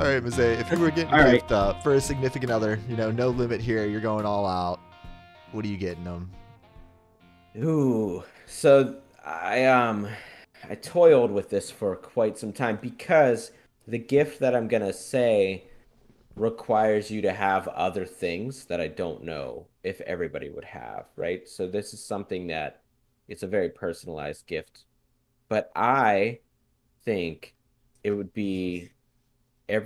right, Jose, if you were getting All a right. gift for a significant other, no limit here, you're going all out. What are you getting them? Ooh, so I toiled with this for quite some time because the gift that I'm gonna say requires you to have other things that I don't know if everybody would have, right? So this is something that it's a very personalized gift, but I think it would be it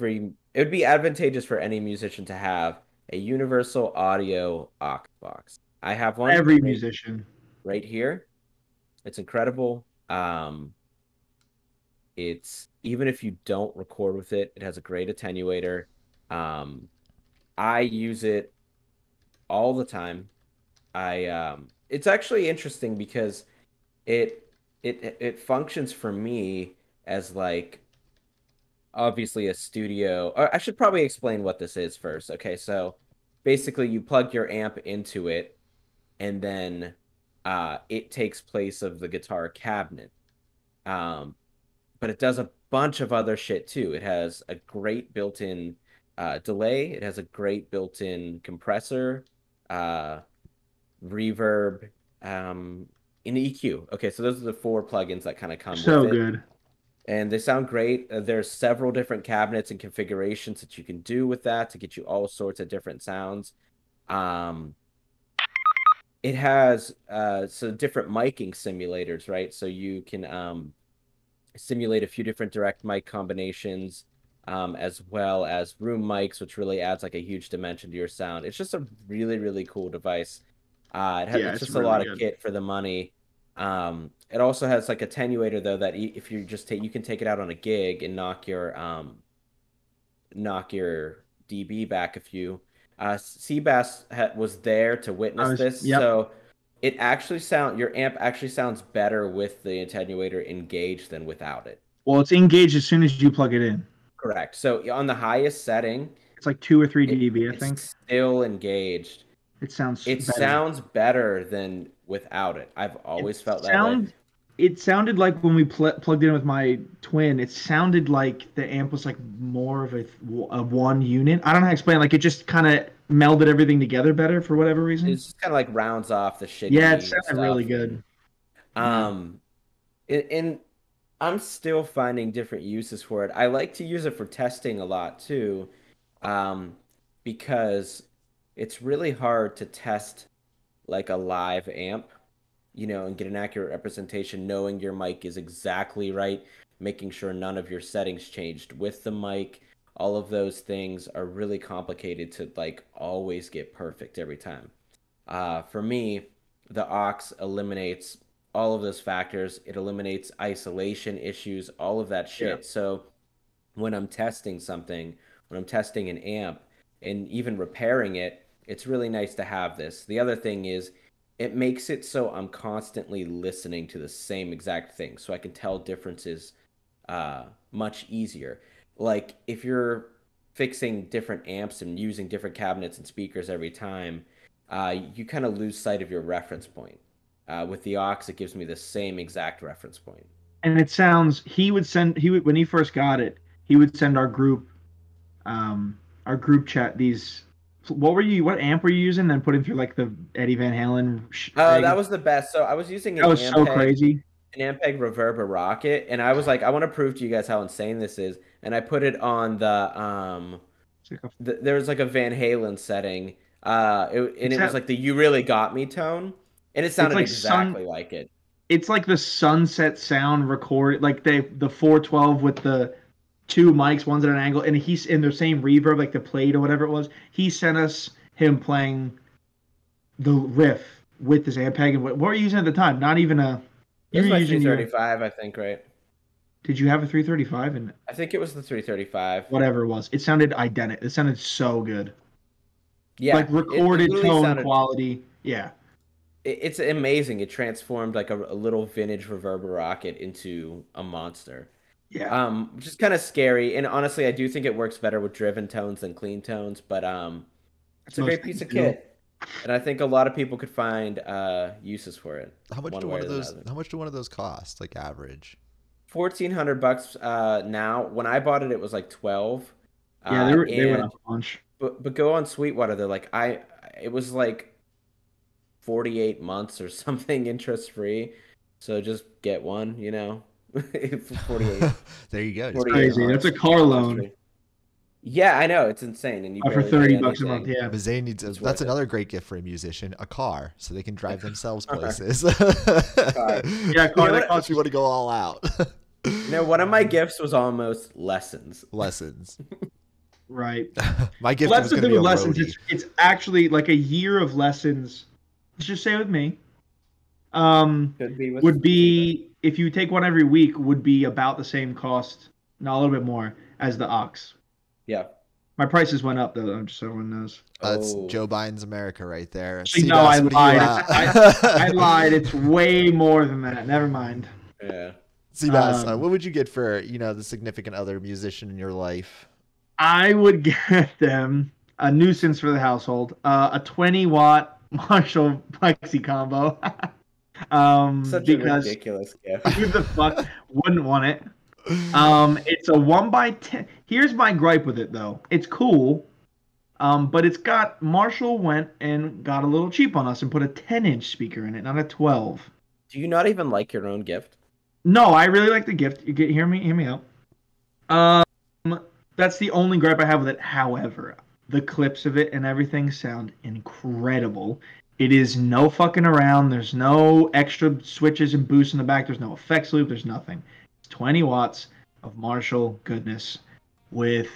would be advantageous for any musician to have a universal audio aux box. I have one Every musician. right here. It's incredible. It's even if you don't record with it, it has a great attenuator. Um, I use it all the time. It's actually interesting because it functions for me as like obviously a studio. I should probably explain what this is first. Okay, so basically you plug your amp into it and then it takes place of the guitar cabinet. Um, but it does a bunch of other shit too. It has a great built-in delay. It has a great built-in compressor, uh, reverb, and EQ. Okay, so those are the four plugins that kind of come with So it, good. and they sound great. There's several different cabinets and configurations that you can do with that to get you all sorts of different sounds. Um, it has so different miking simulators, right? So you can simulate a few different direct mic combinations, as well as room mics, which really adds like a huge dimension to your sound. It's just a really, really cool device. Yeah, It's it's just a really lot of good. kit for the money. It also has like attenuator though that if you just take, you can take it out on a gig and knock your dB back a few. Seabass was there to witness this, Yep. so your amp actually sounds better with the attenuator engaged than without it. Well, it's engaged as soon as you plug it in. Correct. So on the highest setting, It's like 2 or 3 it, dB, I it's think. still engaged. It sounds It better. sounds better than without it. I've It always felt that way. sound it sounded like when we plugged in with my twin, it sounded like the amp was like more of a one unit. I don't know how to explain. Like it just kind of melded everything together better for whatever reason. It's just kind of like rounds off the Yeah, it shitty sounded really stuff, good. and Yeah. um, and I'm still finding different uses for it. I like to use it for testing a lot too, um, because it's really hard to test like a live amp, and get an accurate representation, knowing your mic is exactly right, making sure none of your settings changed with the mic. All of those things are really complicated to like always get perfect every time. For me, the aux eliminates all of those factors. It eliminates isolation issues, all of that Yeah. shit. So when I'm testing something, when I'm testing an amp and even repairing it, it's really nice to have this. The other thing is it makes it so I'm constantly listening to the same exact thing so I can tell differences much easier. Like if you're fixing different amps and using different cabinets and speakers every time, you kind of lose sight of your reference point. With the aux, it gives me the same exact reference point. And it sounds he would when he first got it, he would send our group chat these what amp were you using, then put him through like the Eddie Van Halen That thing. was the best. So I was using That was so crazy. an Ampeg Reverber Rocket, and I was like, I want to prove to you guys how insane this is. And I put it on It's like, there was like a Van Halen setting, and it's it was that like the "You Really Got Me" tone, and it it's sounded like exactly like it. it's like the sunset sound record, like the 412 with the two mics, one's at an angle, and he's in the same reverb, like the plate or whatever it was. He sent us him playing the riff with this Ampeg. And what were you using at the time? Not even a. It You was were my using your. 335, I think, right? Did you have a 335 and I think it was the 335. whatever it was? It sounded identical. It sounded so good. Yeah, Like it recorded literally tone sounded. quality. Yeah. It's amazing. It transformed like a little vintage Reverber Rocket into a monster. Yeah. Which is kind of scary. And honestly, I do think it works better with driven tones than clean tones, but it's a Most great piece things of do. kit. And I think a lot of people could find uses for it How much do one one way of or those? another. How much do one of those cost? Like average? $1,400 now. When I bought it, it was like 12. Yeah, they went And up a bunch. but go on Sweetwater. They're like it was like 48 months or something interest free. So just get one, you know, for 48 There you go. Just pay 48 it Crazy. off. That's a months car interest loan free. Yeah, I know it's insane, and you for barely pay 30 bucks a month. anything. Yeah. But Zane needs It's that's worth it. another great gift for a musician, a car, so they can drive themselves Car. places. Car. Yeah, car that what? If costs you want to go all out. You know, one of my gifts was almost lessons. Lessons. right. My gift Well, was that's the going to thing be a with lessons. roadie. It's actually like a year of lessons. Let's just say with me. Could be with Would be if you take one every week would be about the same cost, no, a little bit more as the ox. Yeah. My prices went up though, just so everyone knows. It's Oh. Joe Biden's America right there. Actually, no, Seabass, I what are you lied. at? I lied. It's way more than that. Never mind. Yeah. Seabass, Um, what would you get for the significant other musician in your life? I would get them a nuisance for the household, a 20-watt Marshall Plexi combo. Such a Because ridiculous gift. who the fuck wouldn't want it? It's a 1x10. Here's my gripe with it though. It's cool, but it's got Marshall went and got a little cheap on us and put a 10-inch speaker in it, not a 12. Do you not even like your own gift? No, I really like the gift. Hear me out. That's the only gripe I have with it. However, the clips of it and everything sound incredible. It is no fucking around. There's no extra switches and boosts in the back. There's no effects loop. There's nothing. It's 20 watts of Marshall goodness. With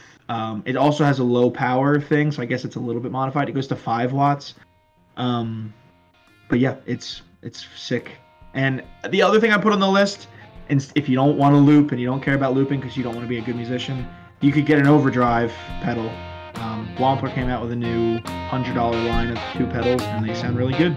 it also has a low power thing, so I guess it's a little bit modified. It goes to 5 watts. But yeah, it's sick. And the other thing I put on the list, and if you don't want to loop and you don't care about looping because you don't want to be a good musician, you could get an overdrive pedal. Wampler came out with a new $100 line of 2 pedals, and they sound really good.